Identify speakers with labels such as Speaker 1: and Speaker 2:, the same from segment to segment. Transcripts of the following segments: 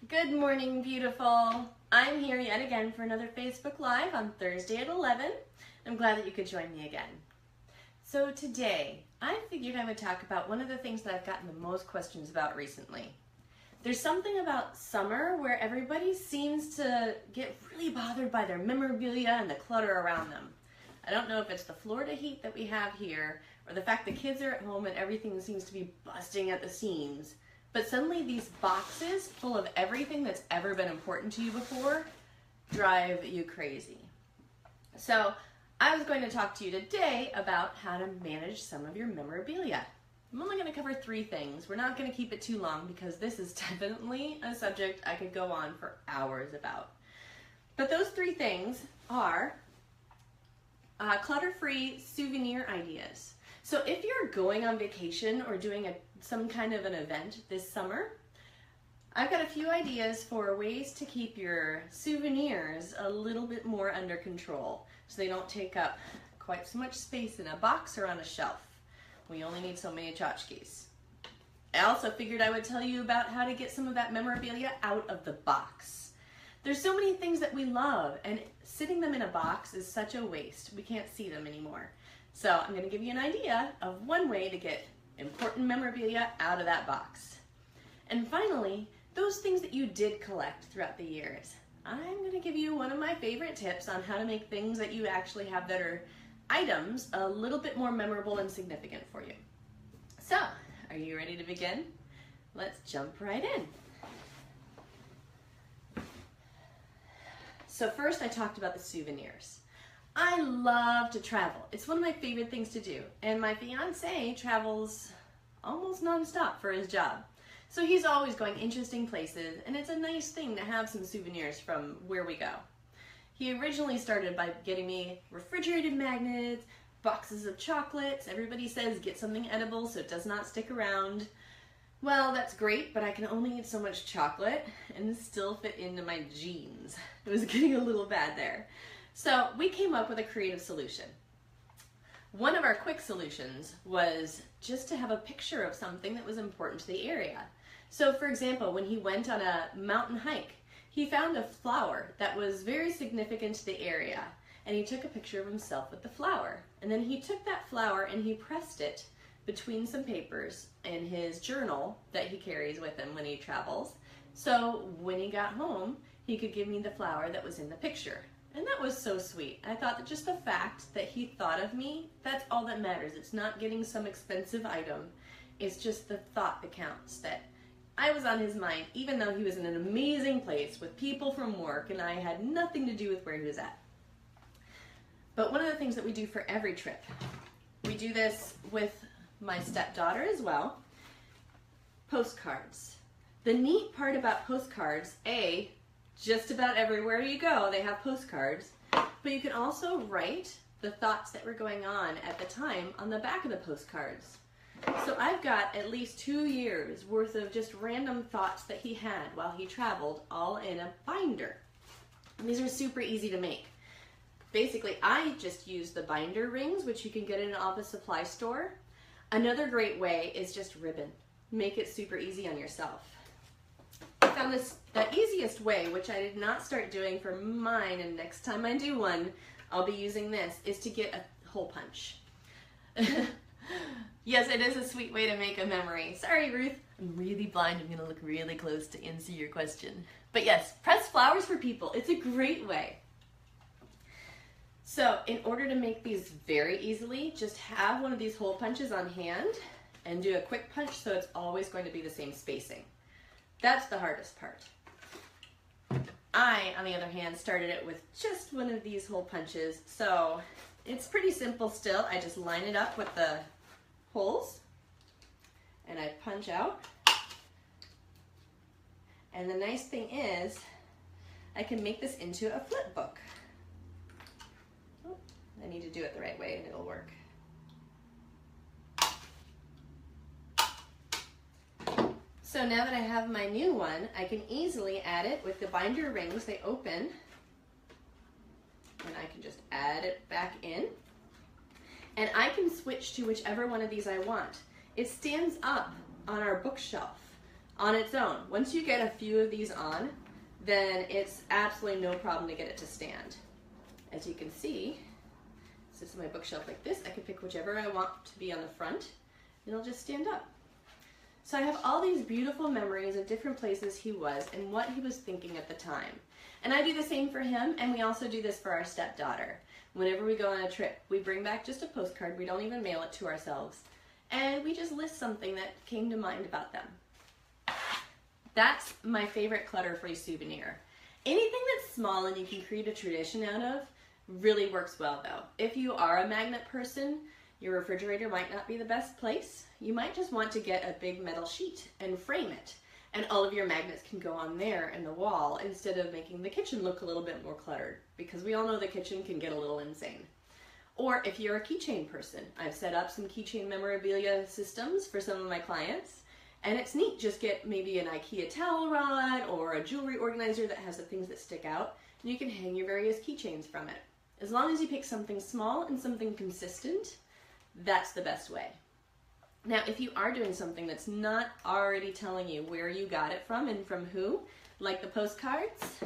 Speaker 1: Good morning, beautiful. I'm here yet again for another Facebook Live on Thursday at 11. I'm glad that you could join me again. So today, I figured I would talk about one of the things that I've gotten the most questions about recently. There's something about summer where everybody seems to get really bothered by their memorabilia and the clutter around them. I don't know if it's the Florida heat that we have here or the fact the kids are at home and everything seems to be busting at the seams. But suddenly these boxes full of everything that's ever been important to you before drive you crazy. So I was going to talk to you today about how to manage some of your memorabilia. I'm only going to cover 3 things. We're not going to keep it too long because this is definitely a subject I could go on for hours about. But those 3 things are clutter-free souvenir ideas. So if you're going on vacation or doing some kind of an event this summer, I've got a few ideas for ways to keep your souvenirs a little bit more under control so they don't take up quite so much space in a box or on a shelf. We only need so many tchotchkes. I also figured I would tell you about how to get some of that memorabilia out of the box. There's so many things that we love, and sitting them in a box is such a waste. We can't see them anymore. So I'm going to give you an idea of one way to get important memorabilia out of that box. And finally, those things that you did collect throughout the years. I'm going to give you one of my favorite tips on how to make things that you actually have that are items a little bit more memorable and significant for you. So, are you ready to begin? Let's jump right in. So first I talked about the souvenirs. I love to travel. It's one of my favorite things to do. And my fiance travels almost nonstop for his job. So he's always going interesting places, and it's a nice thing to have some souvenirs from where we go. He originally started by getting me refrigerated magnets, boxes of chocolates. Everybody says get something edible so it does not stick around. Well, that's great, but I can only eat so much chocolate and still fit into my jeans. It was getting a little bad there. So we came up with a creative solution. One of our quick solutions was just to have a picture of something that was important to the area. So for example, when he went on a mountain hike, he found a flower that was very significant to the area, and he took a picture of himself with the flower. And then he took that flower and he pressed it between some papers in his journal that he carries with him when he travels. So when he got home, he could give me the flower that was in the picture. And that was so sweet. I thought that just the fact that he thought of me, that's all that matters. It's not getting some expensive item. It's just the thought that counts, that I was on his mind, even though he was in an amazing place with people from work and I had nothing to do with where he was at. But one of the things that we do for every trip, we do this with my stepdaughter as well, postcards. The neat part about postcards, just about everywhere you go, they have postcards, but you can also write the thoughts that were going on at the time on the back of the postcards. So I've got at least 2 years worth of just random thoughts that he had while he traveled, all in a binder. And these are super easy to make. Basically, I just use the binder rings, which you can get in an office supply store. Another great way is just ribbon. Make it super easy on yourself. I found the easiest way, which I did not start doing for mine, and next time I do one, I'll be using this, is to get a hole punch. Yes, it is a sweet way to make a memory. Sorry, Ruth. I'm really blind. I'm going to look really close to answer your question. But yes, press flowers for people. It's a great way. So in order to make these very easily, just have one of these hole punches on hand and do a quick punch so it's always going to be the same spacing. That's the hardest part. I, on the other hand, started it with just one of these hole punches, so it's pretty simple still. I just line it up with the holes, and I punch out. And the nice thing is, I can make this into a flip book. Oh, I need to do it the right way and it'll work. So now that I have my new one, I can easily add it with the binder rings. They open, and I can just add it back in. And I can switch to whichever one of these I want. It stands up on our bookshelf on its own. Once you get a few of these on, then it's absolutely no problem to get it to stand. As you can see, it sits on my bookshelf like this. I can pick whichever I want to be on the front, and it'll just stand up. So I have all these beautiful memories of different places he was and what he was thinking at the time. And I do the same for him, and we also do this for our stepdaughter. Whenever we go on a trip, we bring back just a postcard. We don't even mail it to ourselves. And we just list something that came to mind about them. That's my favorite clutter-free souvenir. Anything that's small and you can create a tradition out of really works well though. If you are a magnet person, your refrigerator might not be the best place. You might just want to get a big metal sheet and frame it. And all of your magnets can go on there in the wall instead of making the kitchen look a little bit more cluttered, because we all know the kitchen can get a little insane. Or if you're a keychain person, I've set up some keychain memorabilia systems for some of my clients, and it's neat. Just get maybe an IKEA towel rod or a jewelry organizer that has the things that stick out, and you can hang your various keychains from it. As long as you pick something small and something consistent, that's the best way. Now, if you are doing something that's not already telling you where you got it from and from who, like the postcards,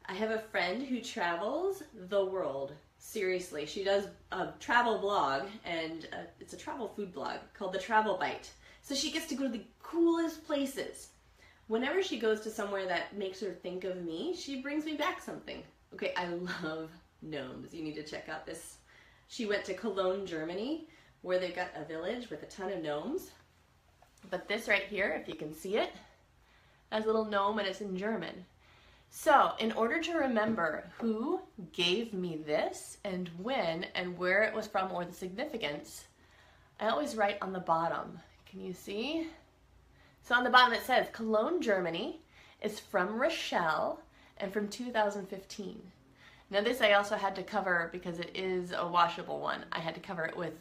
Speaker 1: I have a friend who travels the world. Seriously, she does a travel blog, and it's a travel food blog called The Travel Bite. So she gets to go to the coolest places. Whenever she goes to somewhere that makes her think of me, she brings me back something. Okay, I love gnomes. You need to check out this. She went to Cologne, Germany, where they've got a village with a ton of gnomes. But this right here, if you can see it, has a little gnome and it's in German. So in order to remember who gave me this and when and where it was from or the significance, I always write on the bottom. Can you see? So on the bottom it says, Cologne, Germany is from Rochelle and from 2015. Now this I also had to cover because it is a washable one. I had to cover it with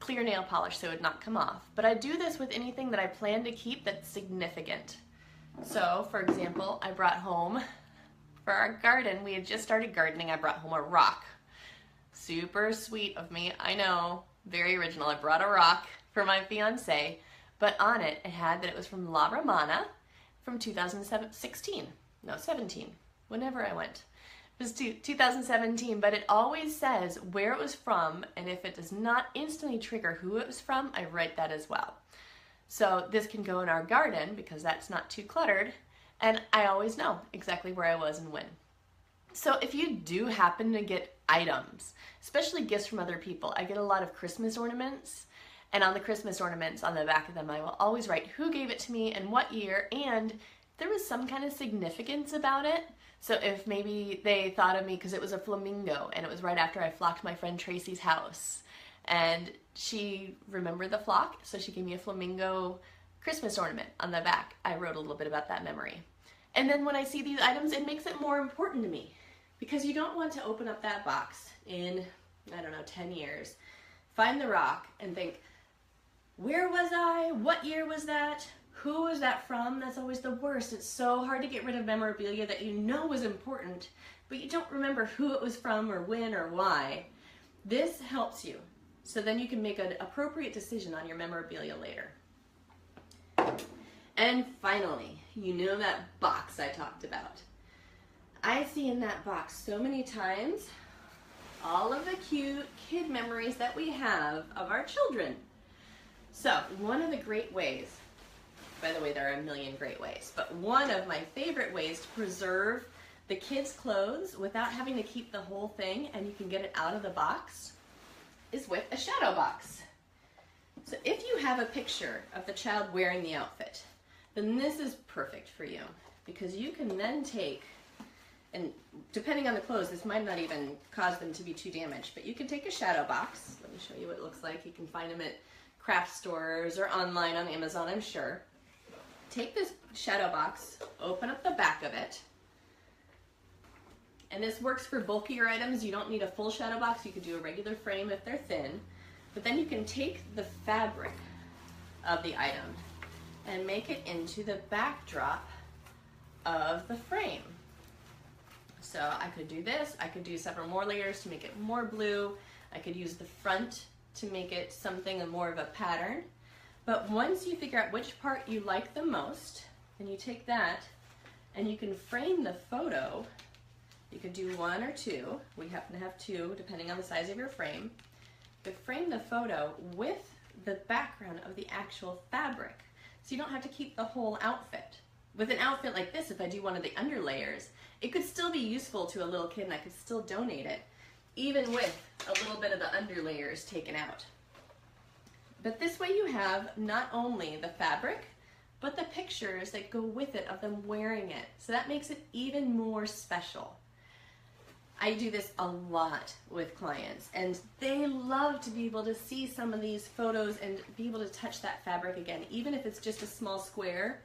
Speaker 1: clear nail polish so it would not come off. But I do this with anything that I plan to keep that's significant. So, for example, I brought home, for our garden, we had just started gardening, I brought home a rock. Super sweet of me, I know, very original. I brought a rock for my fiance, but on it, it had that it was from La Romana from 2017, whenever I went. It was 2017, but it always says where it was from, and if it does not instantly trigger who it was from, I write that as well. So this can go in our garden because that's not too cluttered, and I always know exactly where I was and when. So if you do happen to get items, especially gifts from other people, I get a lot of Christmas ornaments, and on the Christmas ornaments, on the back of them, I will always write who gave it to me and what year, and there was some kind of significance about it. So if maybe they thought of me because it was a flamingo and it was right after I flocked my friend Tracy's house, and she remembered the flock, so she gave me a flamingo Christmas ornament on the back. I wrote a little bit about that memory. And then when I see these items, it makes it more important to me, because you don't want to open up that box in, I don't know, 10 years, find the rock and think, where was I? What year was that? Who was that from? That's always the worst. It's so hard to get rid of memorabilia that you know was important, but you don't remember who it was from or when or why. This helps you, so then you can make an appropriate decision on your memorabilia later. And finally, you know that box I talked about. I see in that box so many times all of the cute kid memories that we have of our children. So one of the great ways, by the way, there are a million great ways, but one of my favorite ways to preserve the kids' clothes without having to keep the whole thing and you can get it out of the box is with a shadow box. So if you have a picture of the child wearing the outfit, then this is perfect for you, because you can then take, and depending on the clothes, this might not even cause them to be too damaged, but you can take a shadow box. Let me show you what it looks like. You can find them at craft stores or online on Amazon, I'm sure. Take this shadow box, open up the back of it, and this works for bulkier items. You don't need a full shadow box. You could do a regular frame if they're thin, but then you can take the fabric of the item and make it into the backdrop of the frame. So I could do this. I could do several more layers to make it more blue. I could use the front to make it something more of a pattern. But once you figure out which part you like the most, then you take that and you can frame the photo. You could do one or two. We happen to have two, depending on the size of your frame. But frame the photo with the background of the actual fabric. So you don't have to keep the whole outfit. With an outfit like this, if I do one of the underlayers, it could still be useful to a little kid and I could still donate it, even with a little bit of the underlayers taken out. But this way you have not only the fabric, but the pictures that go with it of them wearing it. So that makes it even more special. I do this a lot with clients, and they love to be able to see some of these photos and be able to touch that fabric again, even if it's just a small square.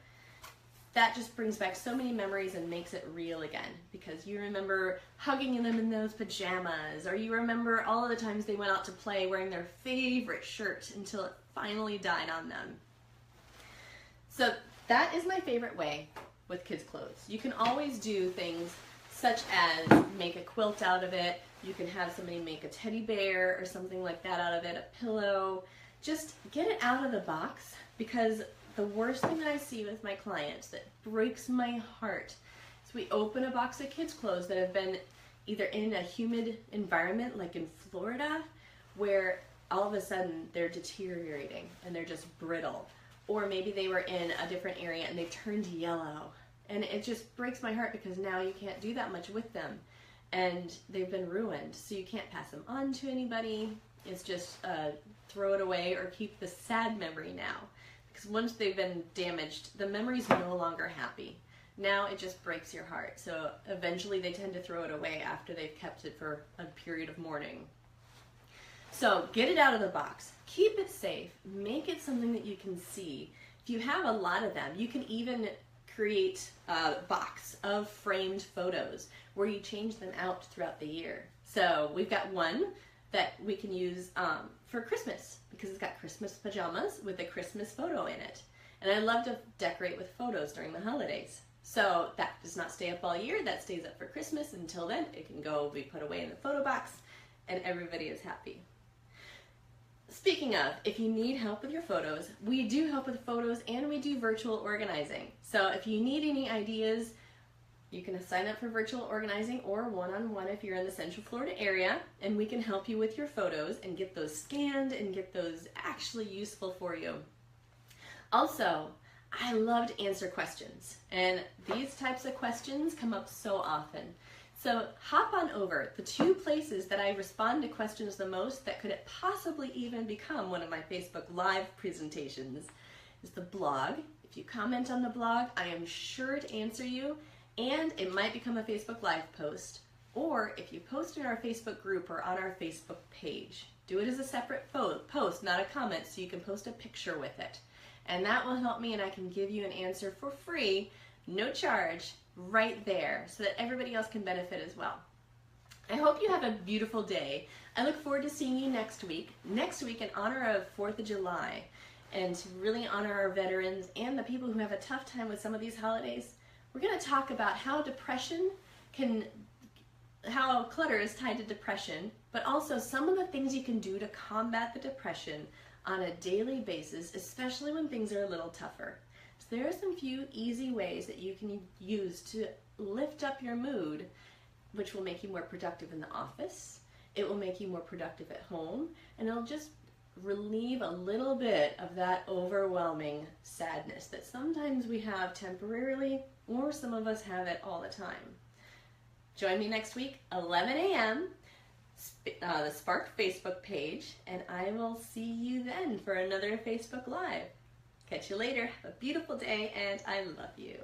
Speaker 1: That just brings back so many memories and makes it real again, because you remember hugging them in those pajamas, or you remember all of the times they went out to play wearing their favorite shirt until it finally died on them. So that is my favorite way with kids' clothes. You can always do things such as make a quilt out of it. You can have somebody make a teddy bear or something like that out of it, a pillow. Just get it out of the box, because the worst thing that I see with my clients that breaks my heart is we open a box of kids' clothes that have been either in a humid environment like in Florida, where all of a sudden they're deteriorating and they're just brittle, or maybe they were in a different area and they turned yellow, and it just breaks my heart because now you can't do that much with them and they've been ruined, so you can't pass them on to anybody. It's just throw it away or keep the sad memory now. Because once they've been damaged, the memory's no longer happy. Now it just breaks your heart. So eventually they tend to throw it away after they've kept it for a period of mourning. So get it out of the box. Keep it safe. Make it something that you can see. If you have a lot of them, you can even create a box of framed photos where you change them out throughout the year. So we've got one that we can use for Christmas, because it's got Christmas pajamas with a Christmas photo in it. And I love to decorate with photos during the holidays. So that does not stay up all year, that stays up for Christmas. Until then, it can go be put away in the photo box and everybody is happy. Speaking of, if you need help with your photos, we do help with photos and we do virtual organizing. So if you need any ideas, you can sign up for virtual organizing or one-on-one if you're in the Central Florida area, and we can help you with your photos and get those scanned and get those actually useful for you. Also, I love to answer questions, and these types of questions come up so often. So hop on over. The two places that I respond to questions the most that could possibly even become one of my Facebook Live presentations is the blog. If you comment on the blog, I am sure to answer you. And it might become a Facebook Live post, or if you post in our Facebook group or on our Facebook page, do it as a separate post, not a comment, so you can post a picture with it. And that will help me, and I can give you an answer for free, no charge, right there, so that everybody else can benefit as well. I hope you have a beautiful day. I look forward to seeing you next week. Next week, in honor of 4th of July, and to really honor our veterans and the people who have a tough time with some of these holidays, we're going to talk about how how clutter is tied to depression, but also some of the things you can do to combat the depression on a daily basis, especially when things are a little tougher. So there are some few easy ways that you can use to lift up your mood, which will make you more productive in the office, it will make you more productive at home, and it'll just relieve a little bit of that overwhelming sadness that sometimes we have temporarily, or some of us have it all the time. Join me next week, 11 a.m., the Spark Facebook page, and I will see you then for another Facebook Live. Catch you later. Have a beautiful day, and I love you.